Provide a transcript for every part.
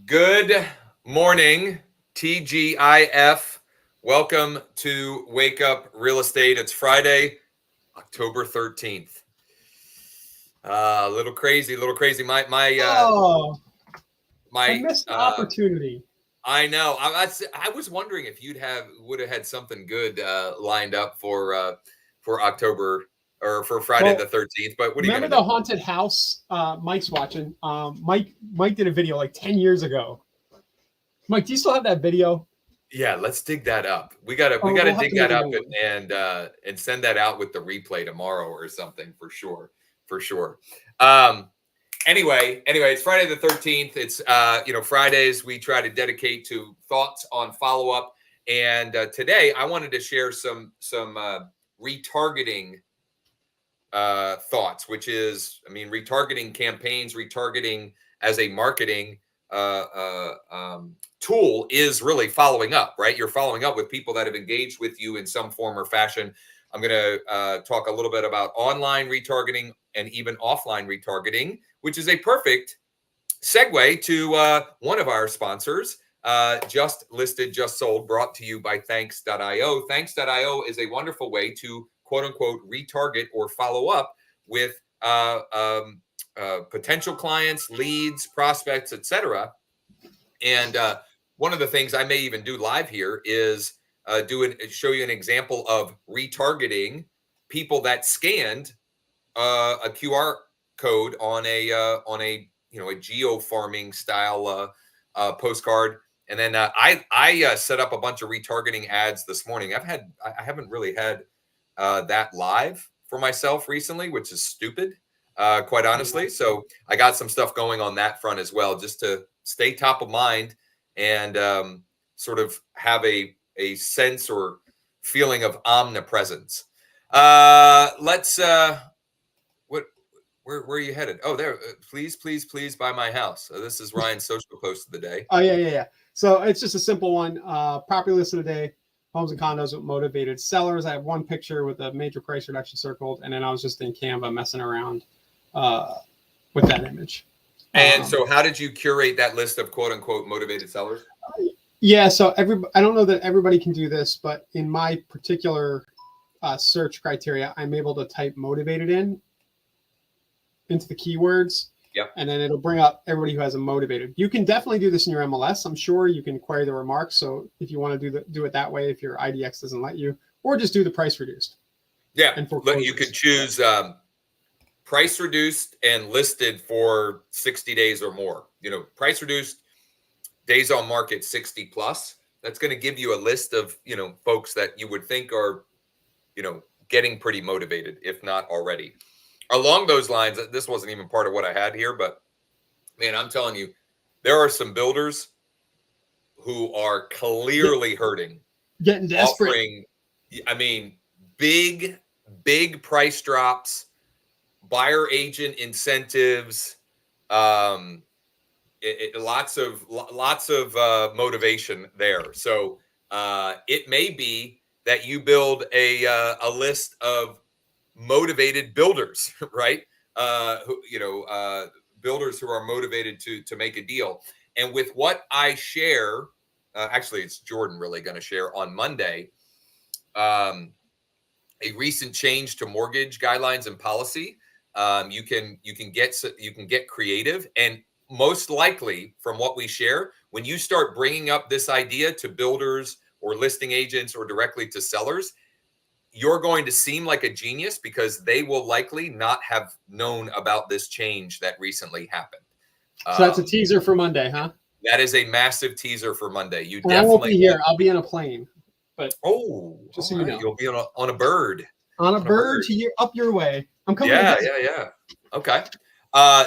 Good morning, TGIF. Welcome to Wake Up Real Estate. It's Friday, October 13th. A little crazy. My I missed the opportunity. I know. I was wondering if would have had something good lined up for October or for Friday the 13th. But what are you remember gonna the haunted house? Mike's watching. Mike did a video like 10 years ago. Mike, do you still have that video? Yeah, let's dig that up. We gotta dig that up and send that out with the replay tomorrow or something for sure. Anyway, it's Friday the 13th. It's Fridays we try to dedicate to thoughts on follow-up. And today I wanted to share some retargeting thoughts, which is, retargeting campaigns, retargeting as a marketing tool is really following up, right? You're following up with people that have engaged with you in some form or fashion. I'm going to talk a little bit about online retargeting and even offline retargeting, which is a perfect segue to one of our sponsors, Just Listed, Just Sold, brought to you by Thanks.io. Thanks.io is a wonderful way to quote unquote retarget or follow up with potential clients, leads, prospects, etc. And one of the things I may even do live here is show you an example of retargeting people that scanned a QR code on a geo farming style postcard. And then I set up a bunch of retargeting ads this morning. I haven't really had that live for myself recently, which is stupid, quite honestly. So I got some stuff going on that front as well, just to stay top of mind and sort of have a sense or feeling of omnipresence. Where are you headed? Oh, there. Please buy my house. This is Ryan's social post of the day. Oh, yeah. So it's just a simple one. Property list of the day, homes and condos with motivated sellers. I have one picture with a major price reduction circled, and then I was just in Canva messing around with that image. And so how did you curate that list of quote unquote motivated sellers? Yeah, so I don't know that everybody can do this, but in my particular search criteria, I'm able to type motivated into the keywords. Yep. And then it'll bring up everybody who has a motivated. You can definitely do this in your MLS. I'm sure you can query the remarks. So if you want to do it that way, if your IDX doesn't let you, or just do the price reduced. Yeah, you could choose price reduced and listed for 60 days or more. Price reduced, days on market 60 plus. That's going to give you a list of folks that you would think are getting pretty motivated, if not already. Along those lines, this wasn't even part of what I had here, but man, I'm telling you, there are some builders who are clearly hurting, getting desperate. Offering, big price drops, buyer agent incentives, lots of motivation there. So it may be that you build a list of motivated builders, right? Builders who are motivated to make a deal. And with what I share, actually, it's Jordan really going to share on Monday, a recent change to mortgage guidelines and policy. You can get creative, and most likely, from what we share, when you start bringing up this idea to builders or listing agents or directly to sellers, you're going to seem like a genius because they will likely not have known about this change that recently happened. So that's a teaser for Monday, huh? That is a massive teaser for Monday. I won't be here. I'll be on a plane. But just so you know, you'll be on a bird. On a bird up your way. I'm coming. Yeah. Okay.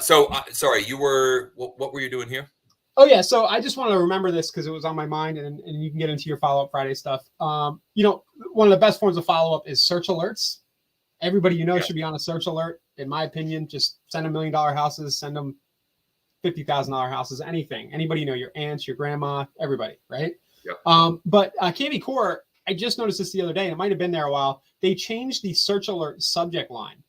Sorry, you were. What were you doing here? Oh, yeah. So I just want to remember this because it was on my mind, and you can get into your follow-up Friday stuff. One of the best forms of follow-up is search alerts. Everybody should be on a search alert. In my opinion, just send $1 million houses, send them $50,000 houses, anything. Anybody your aunts, your grandma, everybody, right? Yep. But KB Core, I just noticed this the other day, and it might have been there a while. They changed the search alert subject line.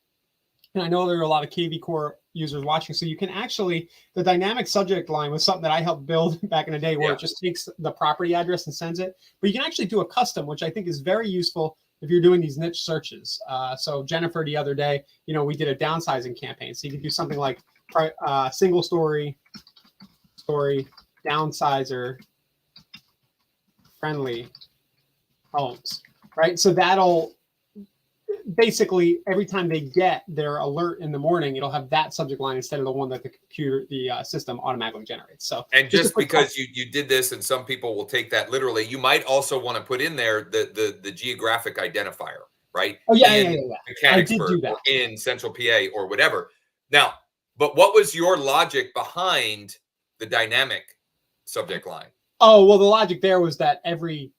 And I know there are a lot of KV Core users watching. So you can actually, the dynamic subject line was something that I helped build back in the day where it just takes the property address and sends it. But you can actually do a custom, which I think is very useful if you're doing these niche searches. So Jennifer, the other day, we did a downsizing campaign. So you could do something like single story downsizer friendly homes, right? So that'll basically, every time they get their alert in the morning, it'll have that subject line instead of the one that the system automatically generates. So, and just because you did this, and some people will take that literally, you might also want to put in there the geographic identifier, right? Oh yeah, I did do that. Or in Central PA or whatever. Now, but what was your logic behind the dynamic subject line? Oh, well, the logic there was that every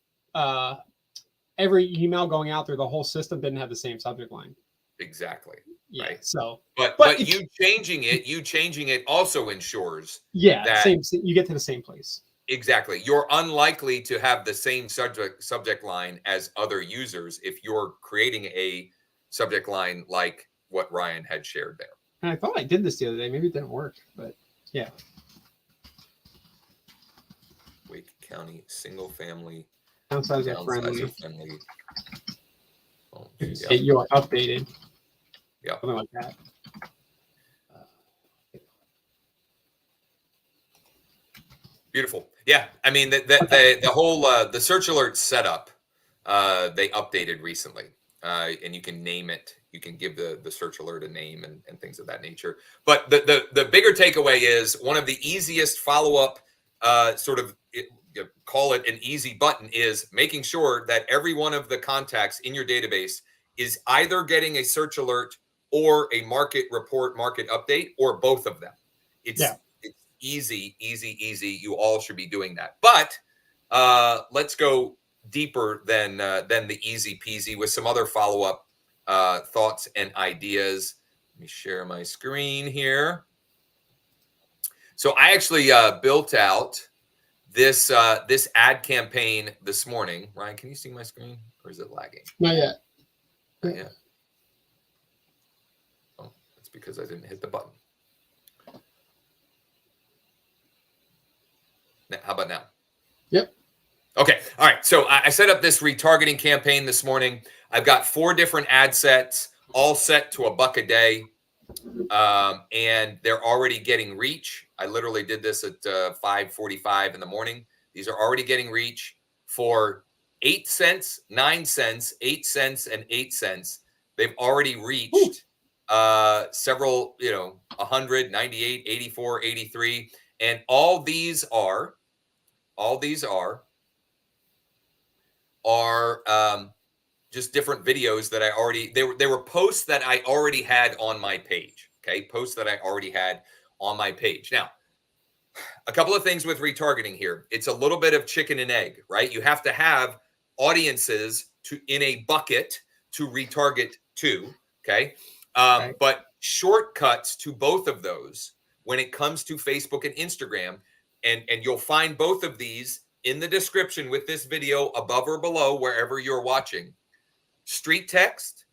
email going out through the whole system didn't have the same subject line. Exactly. Yeah. Right. So, but you changing it also ensures that same. You get to the same place. Exactly. You're unlikely to have the same subject line as other users if you're creating a subject line like what Ryan had shared there. And I thought I did this the other day. Maybe it didn't work, but yeah. Wake County single family downsizer friendly. Oh, you're updated. Yeah. Something like that. Beautiful. Yeah. I mean, the whole the search alert setup, they updated recently, and you can name it. You can give the search alert a name and things of that nature. But the bigger takeaway is one of the easiest follow-up call it an easy button is making sure that every one of the contacts in your database is either getting a search alert or a market report, market update, or both of them. It's easy. You all should be doing that. But let's go deeper than the easy peasy with some other follow-up thoughts and ideas. Let me share my screen here. So I actually built out this ad campaign this morning. Ryan, can you see my screen, or is it lagging? Not yet. Not yet. Oh, that's because I didn't hit the button. Now, how about now? Yep. Okay. All right. So I set up this retargeting campaign this morning. I've got 4 different ad sets, all set to $1 a day. And they're already getting reach. I literally did this at 5:45 in the morning. These are already getting reach for 8 cents, 9 cents, 8 cents, and 8 cents. They've already reached several, 100, 98, 84, 83. And all these are just different videos that I already, they were posts that I already had on my page. Okay. Posts that I already had on my page. Now, a couple of things with retargeting here. It's a little bit of chicken and egg, right? You have to have audiences in a bucket to retarget to. Okay. But shortcuts to both of those when it comes to Facebook and Instagram, and you'll find both of these in the description with this video above or below, wherever you're watching. Street text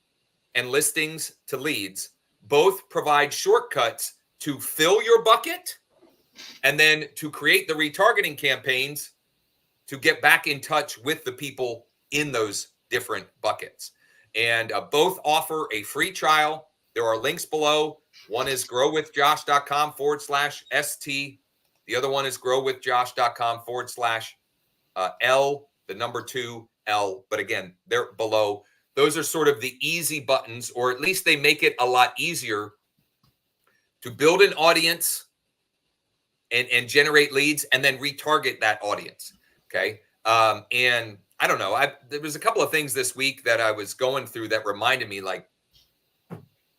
and listings to leads both provide shortcuts to fill your bucket and then to create the retargeting campaigns to get back in touch with the people in those different buckets. And both offer a free trial. There are links below. One is growwithjosh.com/ST. The other one is growwithjosh.com/L2L. But again, they're below. Those are sort of the easy buttons, or at least they make it a lot easier to build an audience and generate leads and then retarget that audience. Okay. And I don't know. There was a couple of things this week that I was going through that reminded me, like,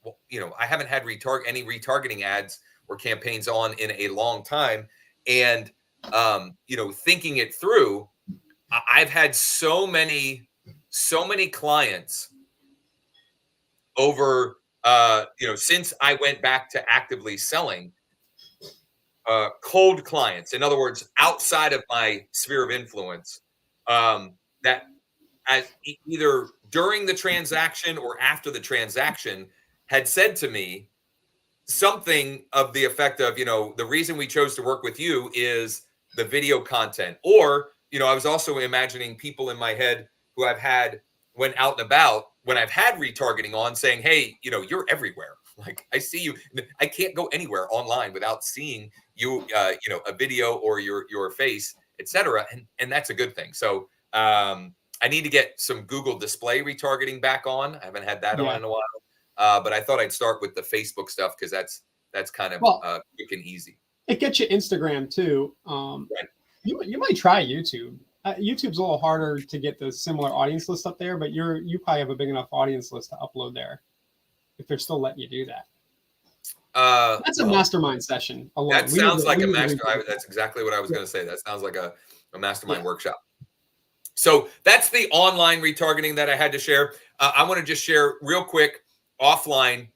well, I haven't had any retargeting ads or campaigns on in a long time. And, thinking it through, I've had so many clients over, since I went back to actively selling, cold clients. In other words, outside of my sphere of influence, that either during the transaction or after the transaction had said to me something of the effect of, the reason we chose to work with you is the video content. Or, I was also imagining people in my head who I've had when out and about, when I've had retargeting on, saying, hey, you're everywhere. Like, I see you. I can't go anywhere online without seeing you, a video or your face, etc. And that's a good thing. So I need to get some Google display retargeting back on. I haven't had that on in a while. But I thought I'd start with the Facebook stuff because that's kind of quick and easy. It gets you Instagram too. Right. You might try YouTube. YouTube's a little harder to get the similar audience list up there, but you probably have a big enough audience list to upload there if they're still letting you do that. That's a mastermind session alone. That sounds like a mastermind. That's exactly what I was going to say. That sounds like a mastermind workshop. So that's the online retargeting that I had to share. I want to just share real quick offline,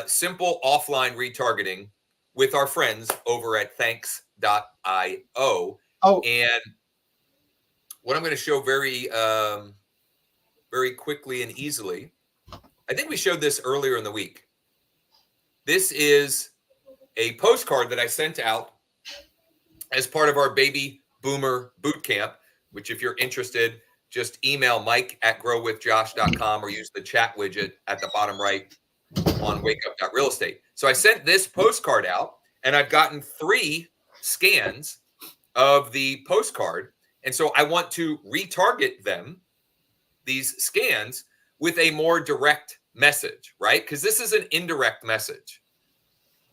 simple offline retargeting with our friends over at thanks.io. And what I'm going to show very quickly and easily, I think we showed this earlier in the week. This is a postcard that I sent out as part of our Baby Boomer Bootcamp, which if you're interested, just email mike@growwithjosh.com or use the chat widget at the bottom right on wakeup.realestate. So I sent this postcard out, and I've gotten 3 scans of the postcard. And so I want to retarget them, these scans, with a more direct message, right? Because this is an indirect message.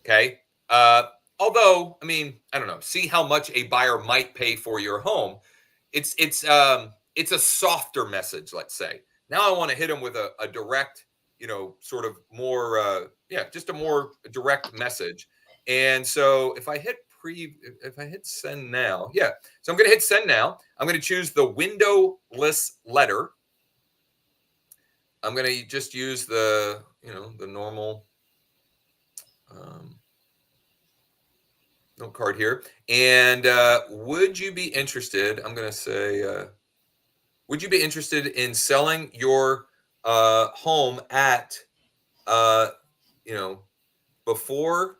Okay. Although, I mean, I don't know, see how much a buyer might pay for your home. It's a softer message, let's say. Now I want to hit them with a direct, sort of more, just a more direct message. And so if I hit send now, so I'm going to hit send now. I'm going to choose the windowless letter. I'm going to just use the, the normal note card here. And would you be interested? I'm going to say, would you be interested in selling your home at, before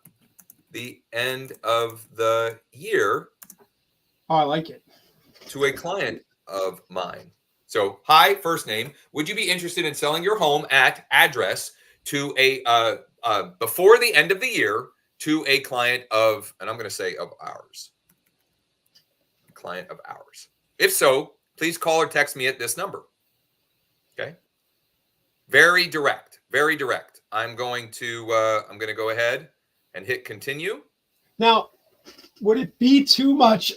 the end of the year? Oh, I like it. To a client of mine. So, hi, first name. Would you be interested in selling your home at address to a before the end of the year to a client of, and I'm going to say of ours. Client of ours. If so, please call or text me at this number. Okay. Very direct. Very direct. I'm going to go ahead and hit continue. Now, would it be too much?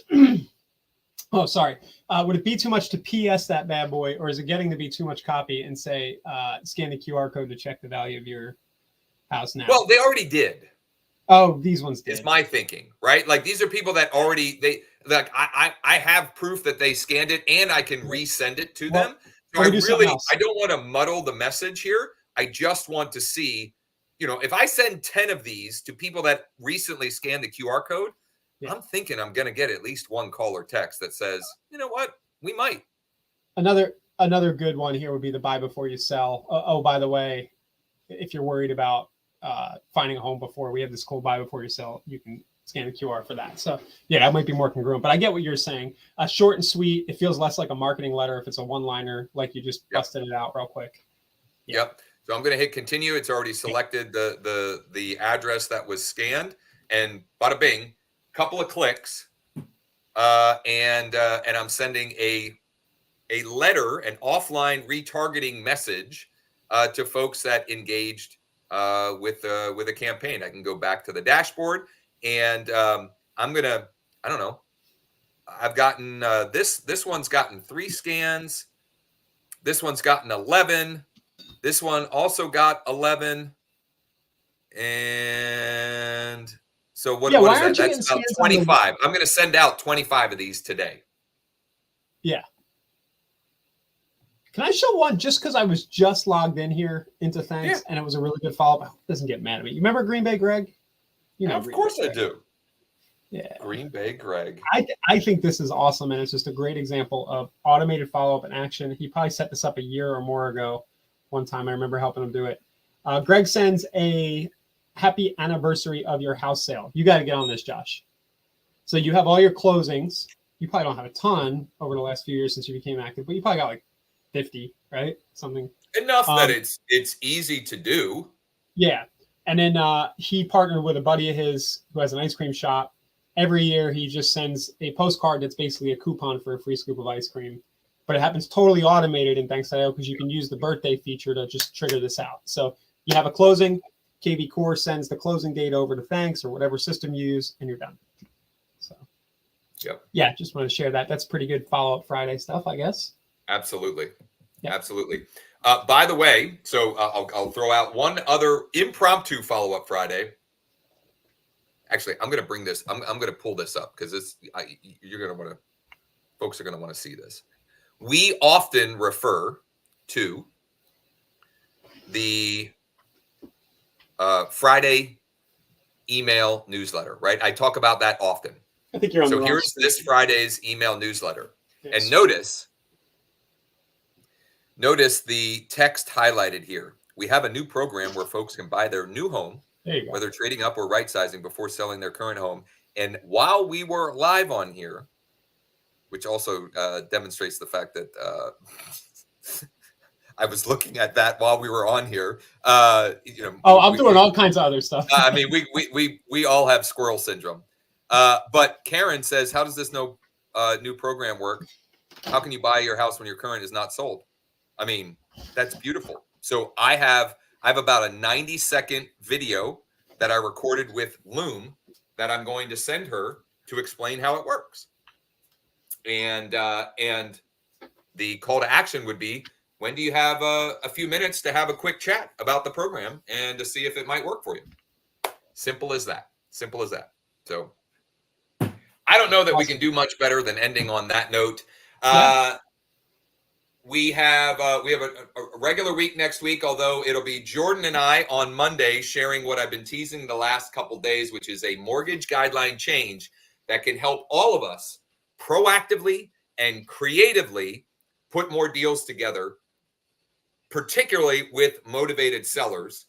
Oh, sorry. Would it be too much to PS that bad boy, or is it getting to be too much copy and say, scan the QR code to check the value of your house now? Well, they already did. Oh, these ones did. Is my thinking, right? Like these are people that already, I have proof that they scanned it and I can resend it to them. So I don't want to muddle the message here. I just want to see, if I send 10 of these to people that recently scanned the QR code, I'm thinking I'm going to get at least one call or text that says, you know what, we might. Another good one here would be the buy before you sell. Oh, by the way, if you're worried about finding a home before, we have this cool buy before you sell. You can scan the QR for that. So yeah, that might be more congruent, but I get what you're saying. Short and sweet. It feels less like a marketing letter if it's a one-liner, like you just busted it out real quick. Yep. So I'm going to hit continue. It's already selected the address that was scanned, and bada bing, couple of clicks, and I'm sending a letter, an offline retargeting message to folks that engaged with a campaign. I can go back to the dashboard, and I'm gonna, I don't know, I've gotten this one's gotten 3 scans. This one's gotten 11. This one also got 11. And so what is that? That's about 25. I'm going to send out 25 of these today. Yeah. Can I show one just because I was just logged in here into Thanks and it was a really good follow-up? Doesn't get mad at me. You remember Green Bay Greg? Of course I do. Yeah. Green Bay Greg. I think this is awesome, and it's just a great example of automated follow-up in action. He probably set this up a year or more ago. One time I remember helping him do it. Greg sends a happy anniversary of your house sale. You got to get on this, Josh. So you have all your closings. You probably don't have a ton over the last few years since you became active, but you probably got like 50, right? Something. Enough that it's easy to do. Yeah. And then he partnered with a buddy of his who has an ice cream shop. Every year he just sends a postcard that's basically a coupon for a free scoop of ice cream. But it happens totally automated in Banks.io because you can use the birthday feature to just trigger this out. So you have a closing, KV Core sends the closing date over to Thanks or whatever system you use, and you're done. So yep. Yeah, just want to share that. That's pretty good follow-up Friday stuff, I guess. Absolutely. Yep. Absolutely. By the way, so I'll throw out one other impromptu follow-up Friday. Actually, I'm going to bring this. I'm going to pull this up because you're going to want to. Folks are going to want to see this. We often refer to the Friday email newsletter, right? I talk about that often. I think you're on the wrong here's screen. This Friday's email newsletter. Yes. And notice the text highlighted here. We have a new program where folks can buy their new home, whether trading up or right sizing before selling their current home. And while we were live on here, which also demonstrates the fact that I was looking at that while we were on here. I'm doing all kinds of other stuff. I mean, we all have squirrel syndrome. But Karen says, how does this new program work? How can you buy your house when your current is not sold? I mean, that's beautiful. So I have about a 90-second video that I recorded with Loom that I'm going to send her to explain how it works. And the call to action would be, when do you have a few minutes to have a quick chat about the program and to see if it might work for you? Simple as that. Simple as that. So I don't know that we can do much better than ending on that note. We have a regular week next week, although it'll be Jordan and I on Monday sharing what I've been teasing the last couple days, which is a mortgage guideline change that can help all of us proactively and creatively put more deals together, particularly with motivated sellers.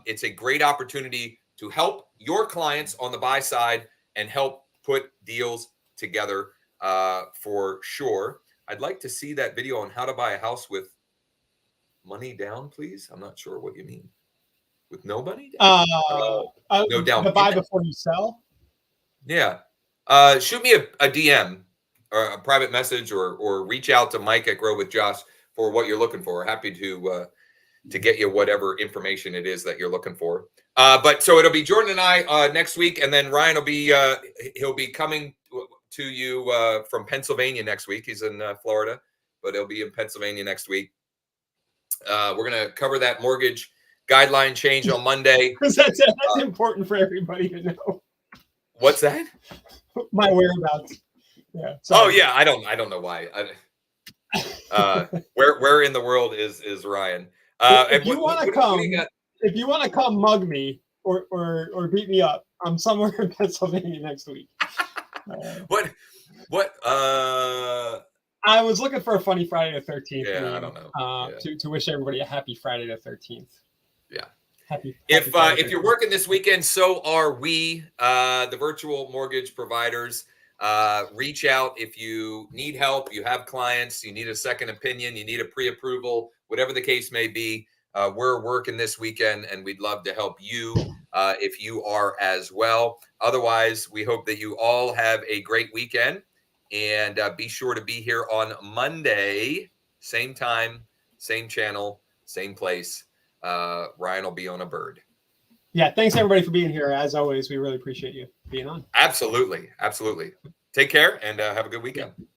It's a great opportunity to help your clients on the buy side and help put deals together for sure. I'd like to see that video on how to buy a house with money down, please. I'm not sure what you mean. With no money down? No down. The buy before you sell? Yeah. Shoot me a DM or a private message or reach out to Mike at Grow with Josh for what you're looking for. Happy to get you whatever information it is that you're looking for. But so it'll be Jordan and I next week, and then Ryan will be he'll be coming to you from Pennsylvania next week. He's in Florida, but he'll be in Pennsylvania next week. We're going to cover that mortgage guideline change on Monday. Because that's important for everybody to know. What's that? My whereabouts. Yeah. Sorry. Oh yeah, I don't know why. Where in the world is Ryan? If you want to come mug me or beat me up, I'm somewhere in Pennsylvania next week. What? I was looking for a funny Friday the 13th. Yeah, I don't know. To wish everybody a happy Friday the 13th. Yeah. Happy if you're working this weekend, so are we. The virtual mortgage providers. Reach out if you need help, you have clients, you need a second opinion, you need a pre-approval, whatever the case may be. We're working this weekend and we'd love to help you if you are as well. Otherwise, we hope that you all have a great weekend, and be sure to be here on Monday, same time, same channel, same place. Ryan will be on a bird. Yeah, thanks everybody for being here. As always, we really appreciate you being on. Absolutely. Take care and have a good weekend.